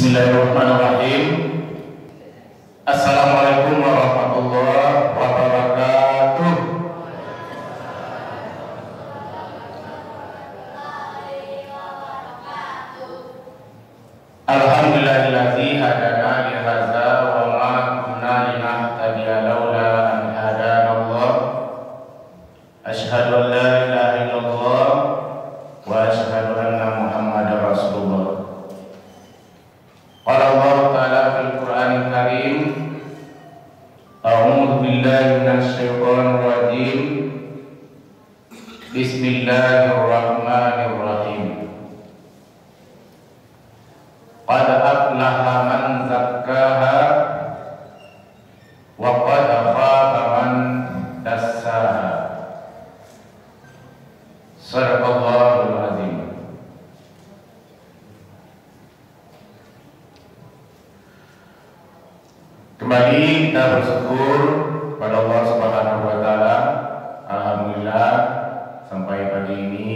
Bismillahirrahmanirrahim. Assalamualaikum warahmatullahi wabarakatuh. Alhamdulillahillazi hadana li hadza wa ma kunna linahtadiya laula an hadana Allah. Asyhadu an la ilaha illallah wa asyhadu anna Muhammadar Rasulullah. Qala Allah Ta'ala fil Qur'anil Karim, A'udzu billahi minasy syaithanir rajim. Bismillahirrahmanirrahim. Qad aflaha man zakkaha wa qad khaba man dassaha. Shadaqallahul azim. Kembali kita bersyukur pada Allah Subhanahu wa taala. Alhamdulillah sampai pagi ini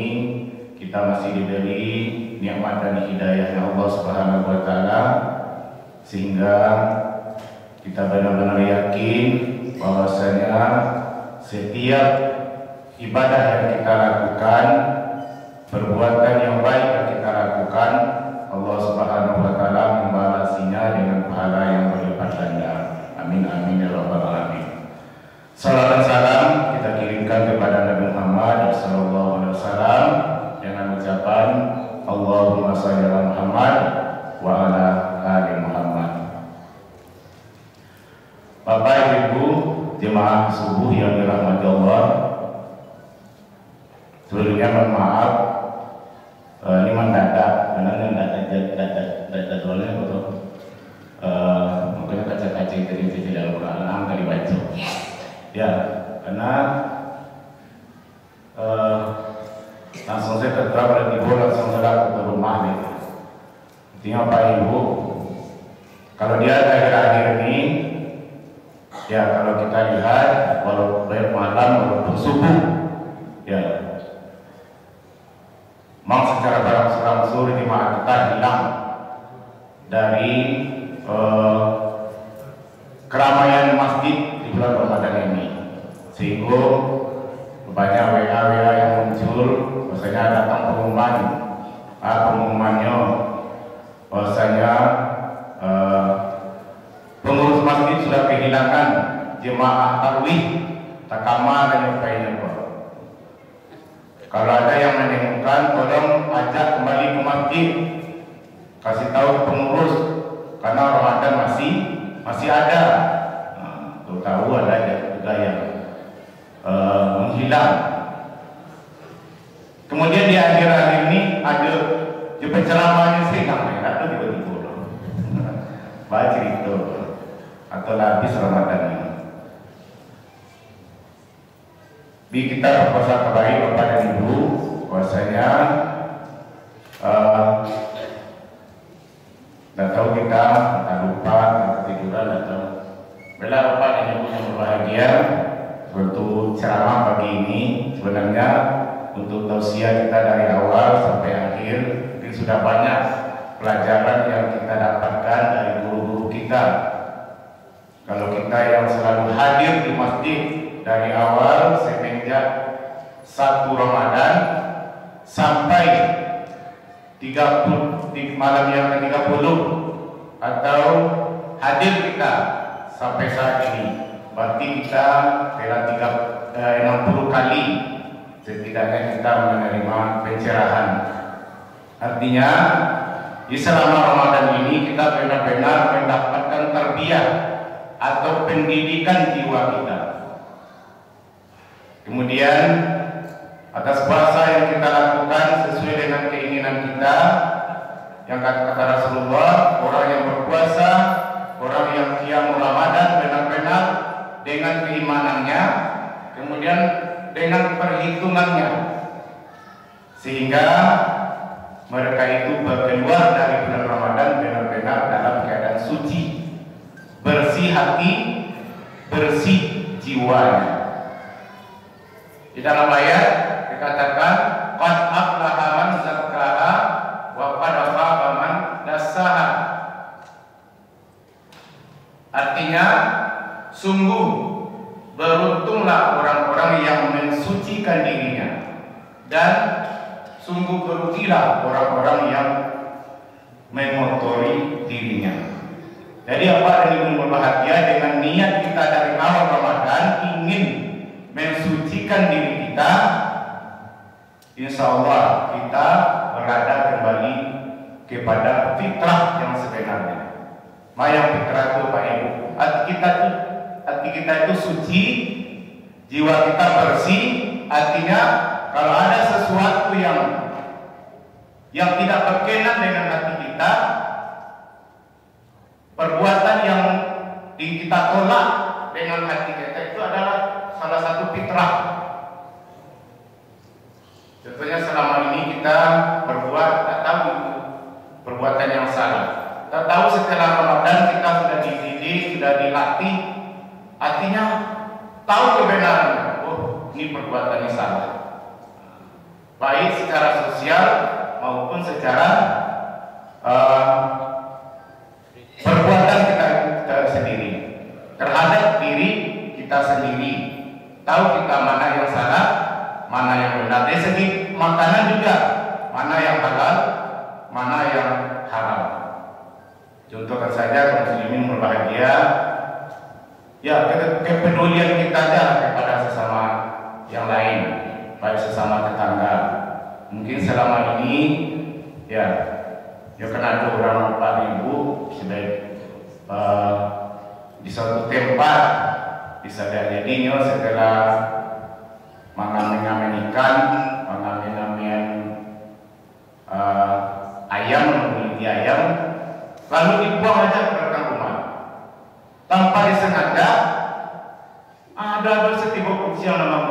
kita masih diberi nikmat dan hidayahnya Allah Subhanahu wa taala, sehingga kita benar-benar yakin bahwasanya setiap ibadah yang kita lakukan, perbuatan yang baik yang kita lakukan, Allah Subhanahu wa taala membalasinya dengan pahala yang berlipat ganda. Amin amin ya rabbal alamin. Salam dan salam kita kirimkan kepada Nabi Muhammad sallallahu alaihi wasallam dengan ucapan Allahumma shalli ala Muhammad wa ala ali Muhammad. Bapak Ibu jemaah subuh yang dirahmati Allah, sebelumnya mohon maaf, ini mendadak karena mendadak soalnya betul. Mungkin kaca-kaca itu tidak Al-Quran tadi baca. Ya, karena langsung saya ketika pada ibu langsung saya ke rumah nih. Artinya Pak Ibu, kalau dia akhir-akhir ini, ya kalau kita lihat walaupun baik malam walaupun subuh, ya, memang secara berangsur-angsur jemaah kita hilang dari keramaian masjid di bulan Ramadan ini, sehingga banyak WA yang muncul bahwasanya datang pengumumannya bahwasanya pengurus masjid sudah kehilangan jemaah tarawih takama dan yang lainnya. Kalau ada yang menemukan, tolong ajak kembali ke masjid, kasih tahu pengurus, karena Ramadan masih ada. Tahu ada juga yang menghilang. Kemudian di akhir-akhir ini ada di penceramahnya sih namanya atau tiba-tiba baca itu atau habis Ramadan ini. Bi kita berpuasa kembali Bapak dan Ibu bahwasanya dan tahu kita lupa ketiduran atau bela Bapak dan Ibu yang berbahagia. Untuk ceramah pagi ini sebenarnya untuk tausiah kita dari awal sampai akhir, ini sudah banyak pelajaran yang kita dapatkan dari guru-guru kita. Kalau kita yang selalu hadir di masjid dari awal semenjak 1 Ramadan sampai 30 di malam yang ke-30 atau hadir kita sampai saat ini, berarti kita telah 60 kali setidaknya kita menerima pencerahan. Artinya di selama Ramadan ini kita benar-benar mendapatkan tarbiyah atau pendidikan jiwa kita. Kemudian atas puasa yang kita lakukan sesuai dengan keinginan kita, yang kata Rasulullah, orang yang berpuasa, orang yang qiyamul Ramadan benar-benar dengan keimanannya, kemudian dengan perhitungannya, sehingga mereka itu keluar dari bulan Ramadan benar-benar dalam keadaan suci, bersih hati, bersih jiwanya. Di dalam ayat dikatakan qad aflaha man zakkaha wa qad khaba man dassaha. orang yang mensucikan dirinya, dan sungguh berugilah orang-orang yang mengotori dirinya. Jadi apa yang berbahagia dengan niat kita dari awal Ramadan ingin mensucikan diri kita, insya Allah kita berada kembali kepada fitrah yang sebenarnya. Yang fitrah itu Pak Ibu, hati kita itu suci, jiwa kita bersih. Artinya kalau ada sesuatu yang tidak berkenan dengan hati kita, perbuatan yang kita tolak dengan hati kita, itu adalah salah satu fitrah. Contohnya selama ini kita berbuat tak tahu itu perbuatan yang salah. Tak tahu setelah Ramadan kita sudah dididik, sudah dilatih, artinya tahu kebenaran. Oh, ini perbuatan yang salah. Baik secara sosial maupun secara perbuatan kita sendiri terhadap diri kita sendiri. Tahu kita mana yang salah, mana yang benar. Dari segi makanan juga, mana yang halal, mana yang haram. Contohkan saja kaum muslimin berbahagia, ya kepedulian kita aja kepada sesama yang lain, baik sesama tetangga. Mungkin selama ini ya kan ada orang Bapak Ibu sudah di suatu tempat bisa jadinya setelah mengamen ikan, mengamen ayam, memiliki ayam, lalu dibuang aja ke belakang rumah tanpa disengaja. Ada setiap kursi yang nama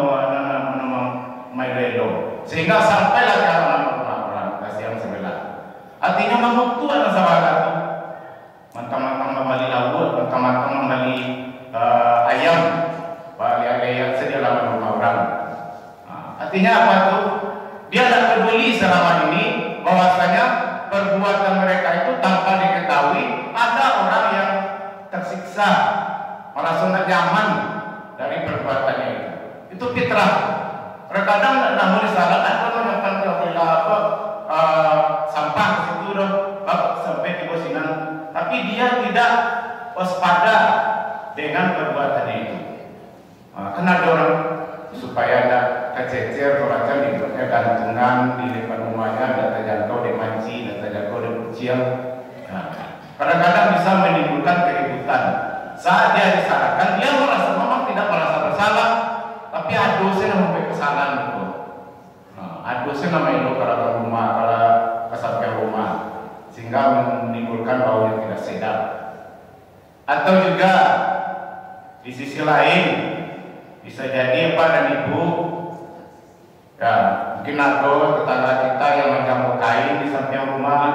Mailelo, sehingga sampailah ke orang kasihan sebelah. Artinya mampu Tuhan sahabat itu mentang-mentang membeli lauk, mentang-mentang membeli ayam, ayam sedialah rumah orang. Artinya apa tuh? Dia tidak peduli selama ini bahwasanya perbuatan mereka itu tanpa diketahui ada orang yang tersiksa, merasa tidak nyaman dari perbuatannya itu. Itu fitrah. Terkadang namun disalahkan kalau sampah ke situ sampai di bosinan, tapi dia tidak waspada dengan perbuatannya itu. Kena dorong supaya ada kececer macam di gantungan di depan rumahnya, ada terjangkau di manci, ada terjangkau di kucing. Kadang-kadang bisa menimbulkan keributan. Saat dia disalahkan, dia merasa memang tidak merasa bersalah, tapi adusnya sampai kesalahan itu. Adusnya namanya itu kalau rumah, kalau kesampai rumah, sehingga menimbulkan bau yang tidak sedap. Atau juga di sisi lain bisa jadi Pak dan Ibu, ya mungkin ada tetangga kita yang mencampur kain di samping rumah,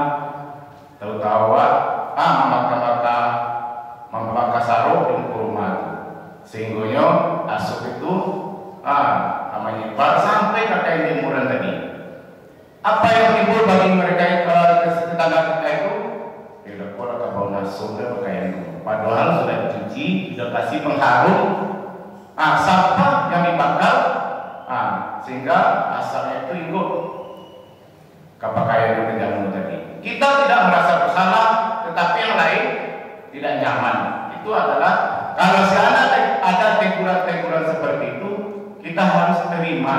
tahu-tahu membakar sarung di rumah itu, sehingga asap itu menyebar sampai ke kain jemuran tadi. Apa yang timbul bagi mereka tetangga kita itu? Tidak boleh bau nasum dan pakaian itu. Padahal sudah dicuci, sudah kasih pengharum, sampah yang dibakar, sehingga asalnya itu ikut ke pakaian yang tidak tadi. Kita tidak merasa bersalah, tetapi yang lain tidak nyaman. Itu adalah kalau seandainya ada teguran-teguran seperti itu, kita harus terima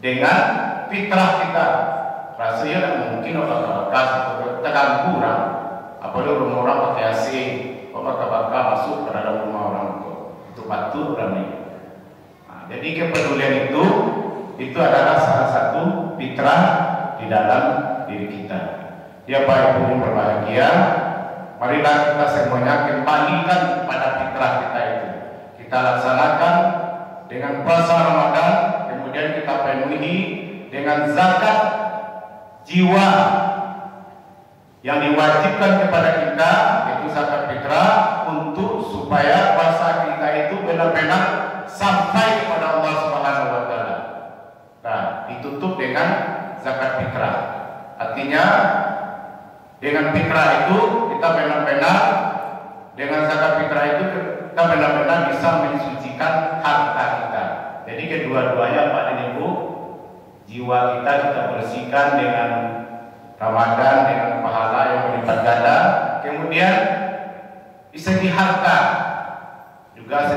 dengan fitrah kita. Rasanya mungkin orang terganggu orang, apalagi rumah orang pakai AC, bakar masuk ke dalam rumah orang itu patut ramai. Jadi kepedulian itu adalah salah satu fitrah di dalam diri kita. Ya Pak Ibu yang berbahagia, marilah kita semuanya kembalikan pada fitrah kita itu. Kita laksanakan dengan puasa Ramadan, kemudian kita penuhi dengan zakat jiwa yang diwajibkan kepada kita, itu zakat fitrah, untuk supaya puasa kita itu benar-benar sampai kepada Allah Subhanahu wa taala. Nah, ditutup dengan zakat fitrah. Artinya dengan fitrah itu kita benar-benar, dengan zakat fitrah itu kita benar-benar bisa mensucikan harta kita. Jadi kedua-duanya Pak dan Ibu, jiwa kita bersihkan dengan Ramadan, dengan pahala yang berlipat ganda. Kemudian di segi harta juga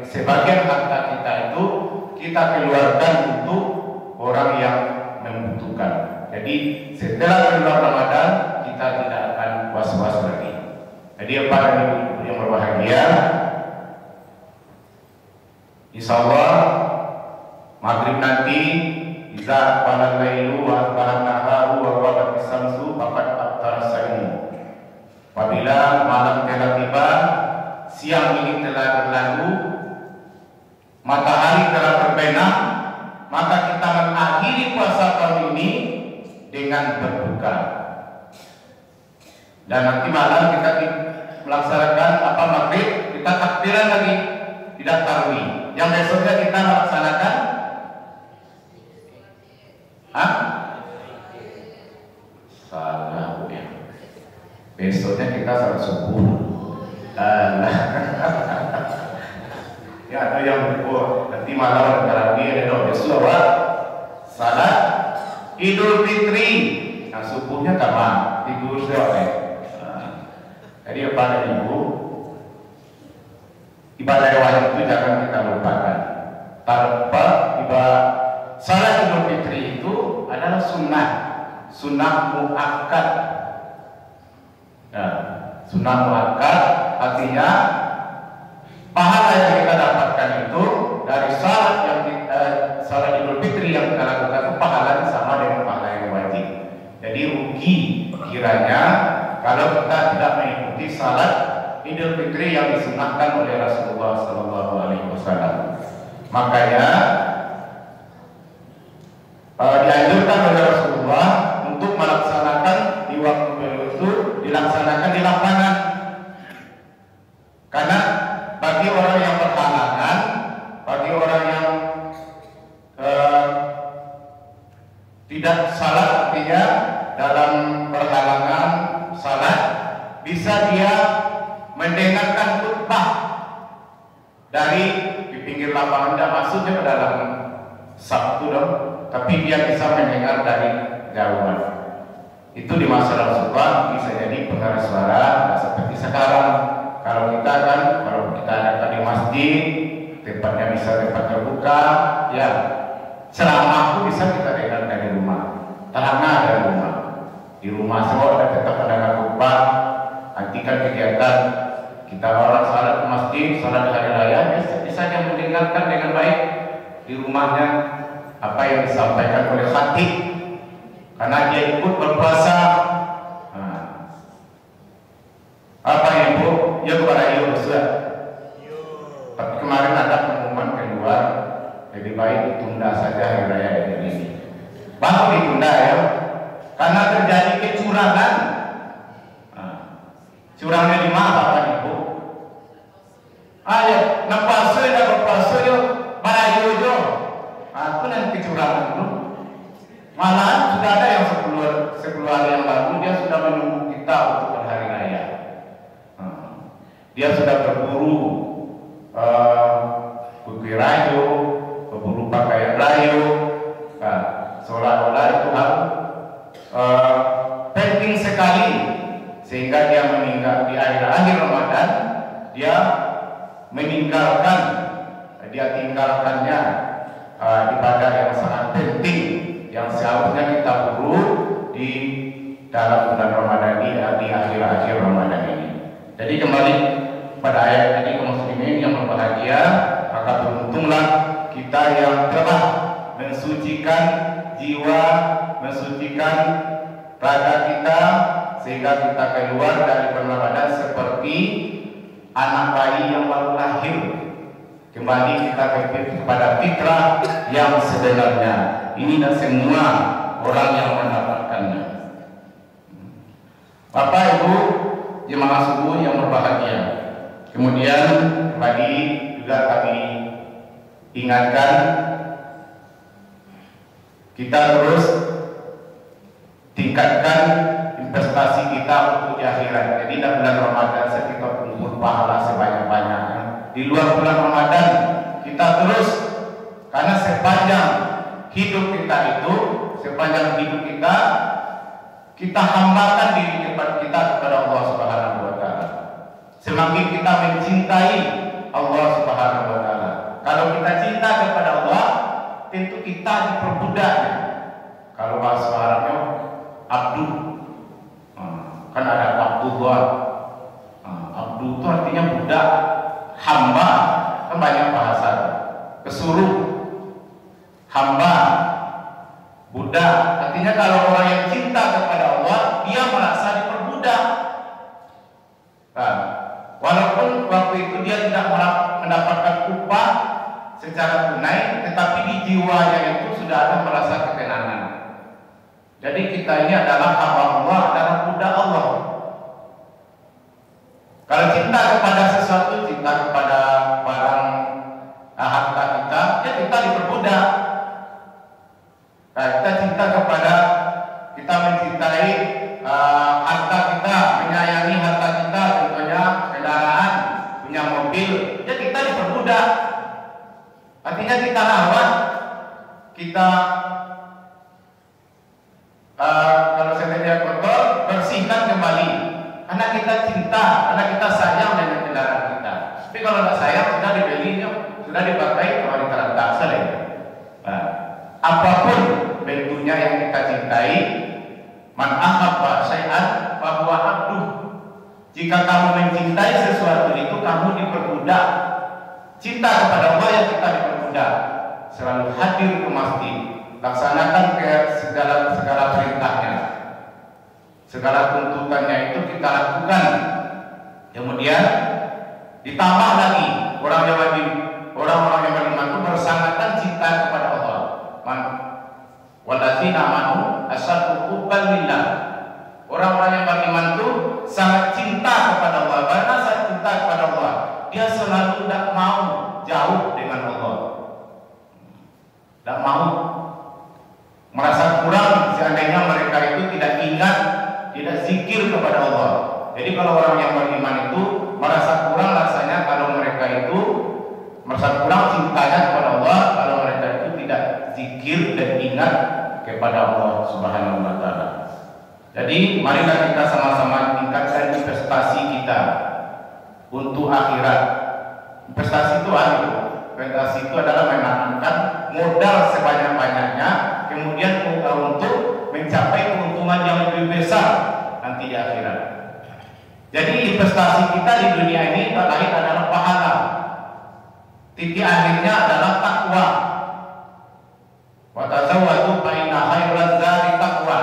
sebagian harta kita itu kita keluarkan untuk orang yang membutuhkan. Jadi setelah keluar Ramadan kita tidak akan was-was lagi. Jadi Pak dan Ibu yang berbahagia, insya Allah maghrib nanti iza qala lailu wa asbaha naharu wa ghabat syamsu faqad aftara saimu. Apabila malam telah tiba, siang ini telah berlalu, matahari telah terbenam, maka kita mengakhiri puasa tahun ini dengan berbuka. Dan nanti malam kita melaksanakan maghrib, kita takbiran lagi, tidak tarawih. Yang besoknya kita melaksanakan salah ya. Besoknya kita salat subuh. Ya ada yang nanti malam tarawih ada besok salat Idul Fitri. Nah subuhnya kapan? Tidur sore. Jadi Bapak dan Ibu, ibadah wajib itu jangan kita lupakan. Tanpa ibadah salat Idul Fitri itu adalah sunnah muakkad. Nah, sunnah muakkad artinya pahala yang kita dapatkan itu dari salat Idul Fitri yang kita lakukan itu pahalanya sama dengan pahala yang wajib. Jadi rugi kiranya kalau kita tidak mengikuti salat Idul Fitri yang disunahkan oleh Rasulullah SAW. Makanya dianjurkan oleh Rasulullah untuk melaksanakan di waktu itu dilaksanakan di lapangan. Karena bagi orang yang berhalangan, bagi orang yang tidak salat, artinya dalam berhalangan salat, bisa dia mendengarkan khutbah dari di pinggir lapangan, tidak masuknya ke dalam sabtu dong, tapi dia bisa mendengar dari jauhan. Itu di masa Rasulullah bisa jadi pengeras suara, seperti sekarang. Kalau kita ada di masjid, tempatnya bisa tempat terbuka, ya ceramah itu bisa kita dengar dari rumah, terangnya dari rumah. Di rumah semua tetap mendengar khutbah. Nanti kan kegiatan kita orang salat ke masjid, salat hari raya, bisa dia mendengarkan dengan baik di rumahnya apa yang disampaikan oleh khatib, karena dia ikut berpuasa. Apa Ibu? Ya kepada Ibu Ustaz. Tapi kemarin ada pengumuman keluar, lebih baik ditunda saja hari raya ini. Baru ditunda ya, karena terjadi kecurangan. Curangnya di mana Bapak Ibu? Ayo, napaso ya, berpaso yo, barayo yo. Aku nanti kecurangan dulu. Malah sudah ada yang 10 hari yang lalu dia sudah menunggu kita untuk berhari raya. Dia sudah berburu bukti rayo, berburu pakaian rayo. Seolah-olah itu hal penting sekali, sehingga dia meninggal di akhir Ramadan. Dia tinggalkannya ibadah yang sangat penting yang seharusnya kita buru di dalam bulan Ramadan ini, di akhir-akhir Ramadan ini. Jadi kembali pada ayat tadi, kaum muslimin yang berbahagia, maka beruntunglah kita yang telah mensucikan jiwa, mensucikan raga kita, sehingga kita keluar dari bulan Ramadan seperti anak bayi yang baru lahir. Kembali kita kepada fitrah yang sebenarnya. Ini dan semua orang yang mendapatkannya. Bapak Ibu jemaah subuh yang berbahagia, kemudian kembali juga kami ingatkan, kita terus tingkatkan investasi kita untuk di akhirat. Jadi dalam bulan Ramadan kita kumpul pahala sebanyak-banyaknya. Di luar bulan Ramadan kita terus sepanjang hidup kita itu, sepanjang hidup kita hambakan diri kita kepada Allah Subhanahu wa taala. Semakin kita mencintai Allah Subhanahu wa taala. Kalau kita cinta kepada Allah, tentu kita diperbudaknya. Kalau bahasa Arabnya abdu, kan ada abdullah. Abdu itu artinya budak, hamba, kan banyak bahasa. Kesuruh, hamba, budak. Artinya kalau orang yang cinta kepada Allah, dia merasa diperbudak. Nah, walaupun waktu itu dia tidak mendapatkan upah secara tunai, tetapi di jiwanya itu sudah ada merasa ketenangan. Jadi kita ini adalah hamba Allah, adalah budak Allah. Kalau cinta kepada sesuatu, cinta kepada barang, harta kita, ya kita diperbudak. Nah, kita cinta kepada, kita mencintai harta kita, menyayangi harta kita, contohnya kendaraan, punya mobil, ya kita diperbudak. Artinya kita rawat, kita kalau seandainya kotor, bersihkan kembali. Karena kita cinta, karena kita sayang dengan kendaraan kita. Tapi kalau tidak sayang, sudah dibeli, sudah dipakai, kembali terletak selesai. Nah, apapun bentuknya yang kita cintai, man ahabba syai'an fa huwa abduh. Jika kamu mencintai sesuatu itu, kamu diperbudak. Cinta kepada Allah yang kita diperbudak. Selalu hadir ke masjid, laksanakan ke segala perintahnya, segala tuntutannya itu kita lakukan. Kemudian ditambah lagi orang-orang yang beriman itu bersangatan cinta kepada Allah. Walladzina amanu asyaddu hubban lillah. Orang-orang yang beriman itu sangat cinta kepada Allah. Karena sangat cinta kepada Allah, dia selalu tidak mau jauh dengan Allah. Tidak mau merasa kurang seandainya mereka itu tidak ingat, tidak zikir kepada Allah. Jadi kalau orang yang beriman itu merasa kurang rasanya kalau mereka itu merasa kurang cintanya kepada Allah, kalau mereka itu tidak zikir dan ingat kepada Allah Subhanahu wa taala. Jadi marilah kita sama-sama tingkatkan investasi kita untuk akhirat. Investasi itu apa? Investasi itu adalah menanamkan modal sebanyak-banyaknya, kemudian untuk mencapai keuntungan yang lebih besar nanti di akhirat. Jadi investasi kita di dunia ini tak lain adalah pahala. Titik akhirnya adalah takwa. Wa tazawwadu fa inna khairaz zadi taqwa.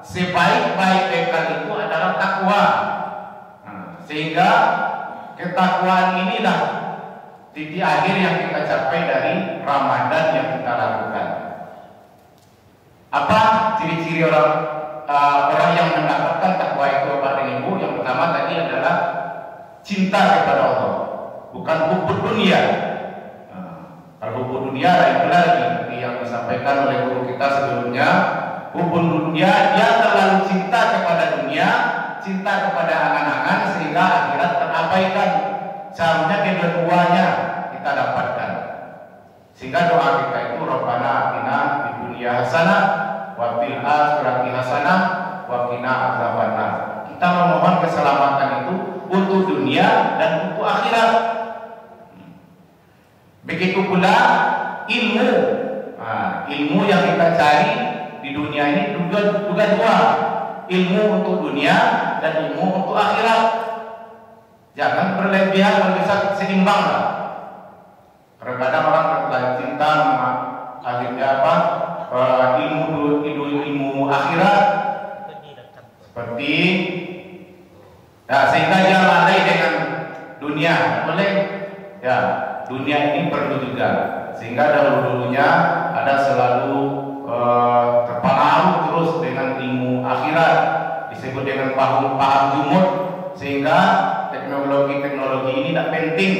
Sebaik-baik bekal itu adalah takwa. Sehingga ketakwaan inilah titik akhir yang kita capai dari Ramadan yang kita lakukan. Apa ciri-ciri orang yang mendapatkan takwa itu, Bapak dan Ibu? Yang pertama tadi adalah cinta kepada Allah, bukan hubbud dunia. Kalau hubbud dunia lain lagi yang disampaikan oleh guru kita sebelumnya. Hubbud dunia, dia terlalu cinta kepada dunia, cinta kepada angan-angan sehingga akhirat terabaikan. Seharusnya kedua-duanya kita dapatkan. Sehingga doa kita itu Rabbana atina fid dunya hasanah wa fil akhirati hasanah wa qina adzabannar. Kita memohon keselamatan itu untuk dunia dan untuk akhirat. Begitu pula ilmu. Ilmu yang kita cari di dunia ini juga dua. Ilmu untuk dunia dan ilmu untuk akhirat. Jangan berlebihan, berbisa seimbang lah. Kadang-kadang orang terlalu cinta akhirnya apa? Ilmu akhirat seperti sehingga dia lalai dengan dunia. Boleh ya, dunia ini perlu juga. Sehingga dahulu-dulunya ada selalu terpengaruh terus dengan ilmu akhirat, disebut dengan paham jumud, sehingga teknologi ini tidak penting.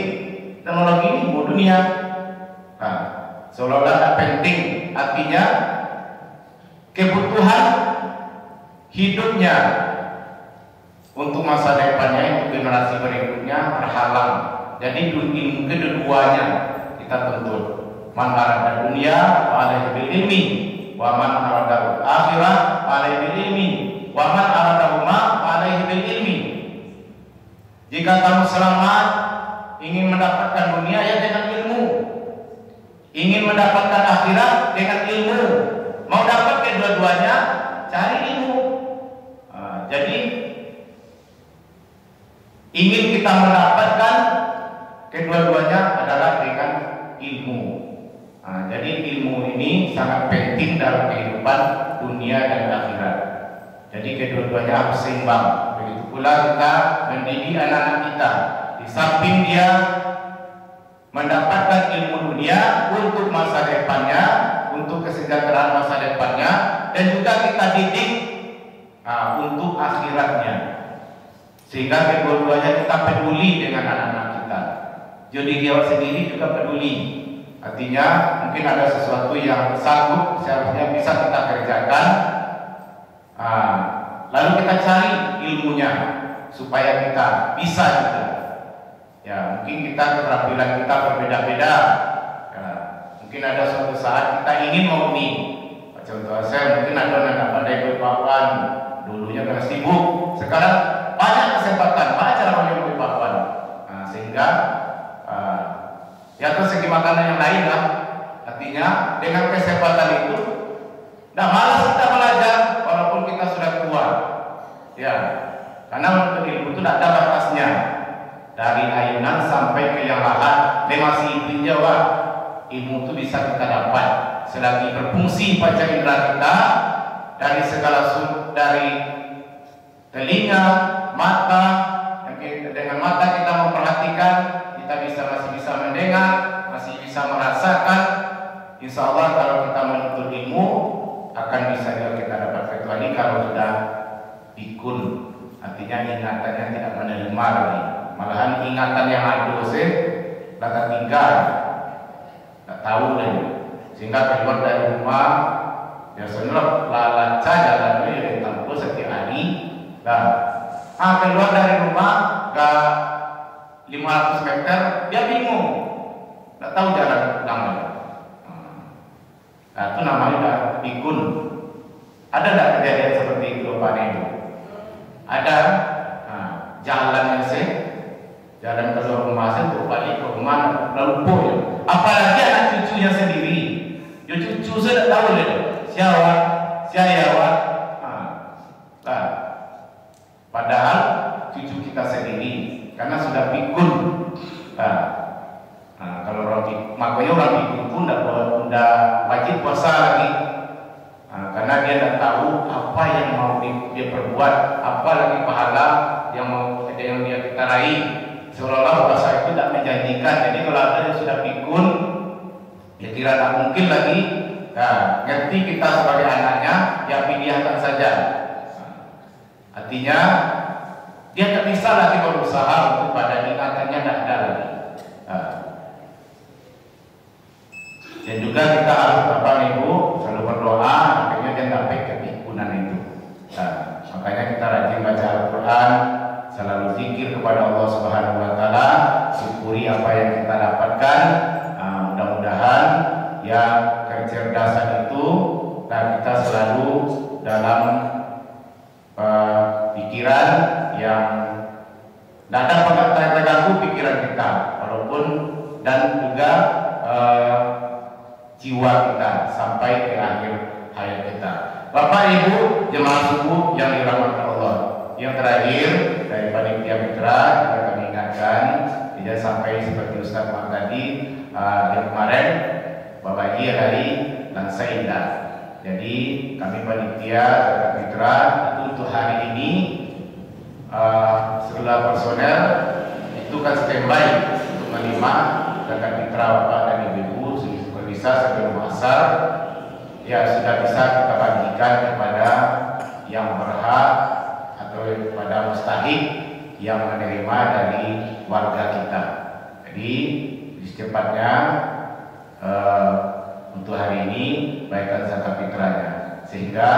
Teknologi ini mau dunia. Seolah-olah tidak penting. Artinya kebutuhan hidupnya untuk masa depannya, untuk generasi berikutnya terhalang. Jadi ilmu kedua-duanya kita tuntut. Man arada dunya fa alaihi bil ilmi wa man arada akhirah fa alaihi bil ilmi wa man arada huma fa alaihi bil ilmi. Jika kamu selamat ingin mendapatkan dunia ya dengan ilmu, ingin mendapatkan akhirat dengan ilmu. Mau dapat kedua-duanya cari ilmu. Jadi ingin kita mendapatkan kedua-duanya adalah dengan ilmu. Jadi ilmu ini sangat penting dalam kehidupan dunia dan akhirat. Jadi kedua-duanya harus seimbang. Begitu pula kita mendidik anak-anak kita. Di samping dia mendapatkan ilmu dunia untuk masa depannya, untuk kesejahteraan masa depannya, dan juga kita didik untuk akhiratnya. Sehingga kedua-duanya kita peduli dengan anak-anak kita. Jadi dia sendiri juga peduli. Artinya mungkin ada sesuatu yang sanggup seharusnya bisa kita kerjakan, lalu kita cari ilmunya supaya kita bisa juga. Ya mungkin kita keterampilan kita berbeda-beda. Ya, mungkin ada suatu saat kita ingin mau nih. Contoh saya mungkin ada anak pandai berpapan, dulunya karena sibuk, sekarang banyak kesempatan, banyak cara mau berpapan. Sehingga ya terus segi makanan yang lain lah. Artinya dengan kesempatan itu nah malas kita belajar walaupun kita sudah tua. Ya, karena menuntut ilmu itu tidak ada batasnya. Dari ayunan sampai ke yang lahat, masih itu Jawa. Ilmu itu bisa kita dapat selagi berfungsi panca indera kita, dari segala dari telinga, mata. Dengan mata kita memperhatikan, kita masih bisa mendengar, masih bisa merasakan. Insya Allah kalau kita menuntut ilmu akan bisa juga kita dapat, kecuali kalau sudah pikun, artinya ingatannya tidak menerima lagi. Malahan ingatan yang ada sih tak tinggal, tak tahu lagi. Sehingga keluar dari rumah biasanya lalaca jalan dari tempuh setiap hari. Dan keluar dari rumah gak 500 meter dia bingung, tak tahu jalan pulang. Nah itu namanya udah pikun. Ada tak kejadian seperti itu Pak Ibu? Ada. Jalannya sih, jalan keluar rumah saya untuk balik ke rumah lalu ya. Apalagi anak cucunya sendiri, ya cucu saya tak tahu deh siapa. Padahal cucu kita sendiri karena sudah pikun. Kalau makanya orang pikun pun udah wajib puasa lagi. Karena dia tidak tahu apa yang mau dia perbuat, apa lagi pahala yang dia kita raih. Seolah-olah puasa itu tidak menjanjikan. Jadi kalau ada yang sudah pikun, ya kira tak mungkin lagi. Ngerti kita sebagai anaknya, ya pilihan saja. Artinya dia tak bisa lagi berusaha untuk pada ingatannya tidak ada lagi. Dan juga kita harus Ibu selalu berdoa akhirnya dia sampai kepikunan itu. Makanya kita rajin baca Al-Quran, selalu zikir kepada Allah Subhanahu Wa Taala, syukuri apa yang kita dapatkan. Mudah-mudahan ya kecerdasan itu dan kita selalu dalam pikiran yang tidak dapat terganggu pikiran kita, walaupun dan juga jiwa kita sampai ke akhir hayat kita. Bapak Ibu jemaah subuh yang dirahmati Allah, yang terakhir dari panitia mitra kita kami ingatkan, tidak sampai seperti Ustaz Mak tadi yang kemarin Bapak Haji hari Lansa Indah. Jadi kami panitia zakat mitra itu untuk hari ini seluruh personel itu kan standby untuk menerima zakat mitra Bapak dan Ibu bisa sebelum asar ya sudah bisa kita bagikan kepada yang berhak atau kepada mustahik yang menerima dari warga kita. Jadi secepatnya untuk hari ini baikkan zakat fitrahnya, sehingga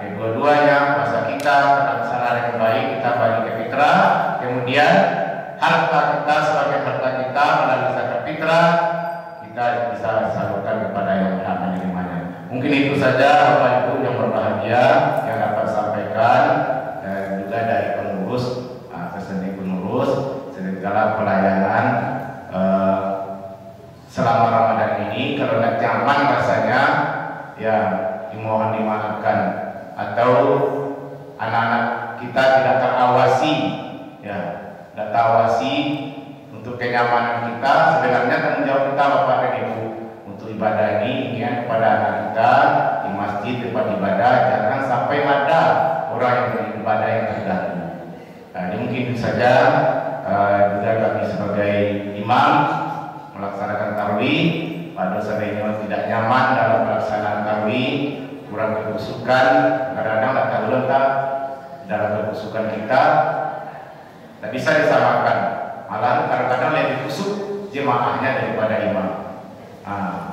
kedua-duanya puasa kita terlaksana dengan baik, kita bagi ke fitrah, kemudian harta kita sebagai harta kita melalui zakat fitrah kita bisa salurkan kepada yang berhak menerimanya. Mungkin itu saja Bapak Ibu yang berbahagia yang dapat sampaikan, dan juga dari pengurus, keseni pengurus, segala pelayanan selama Ramadan ini. Kalau tidak nyaman rasanya, ya dimohon dimaafkan, atau anak-anak kita tidak terawasi, ya tidak terawasi untuk kenyamanan kita. Sebenarnya tanggung jawab kita Bapak dan Ibu untuk ibadah ini, ya, kepada anak kita di masjid tempat ibadah, jangan sampai ada orang yang beribadah yang terganggu. Jadi mungkin itu saja. Juga kami sebagai imam melaksanakan tarawih, pada seandainya tidak nyaman dalam pelaksanaan tarawih, kurang kekusukan, kadang-kadang tak tahu letak dalam kekusukan kita, tak bisa disamakan. Malah kadang-kadang lebih kusuk jemaahnya daripada imam.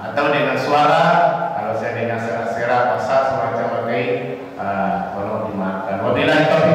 Atau dengan suara, kalau saya dengan serak-serak pasal semacam bagai, tolong dimaafkan. Wabillahi taufiq.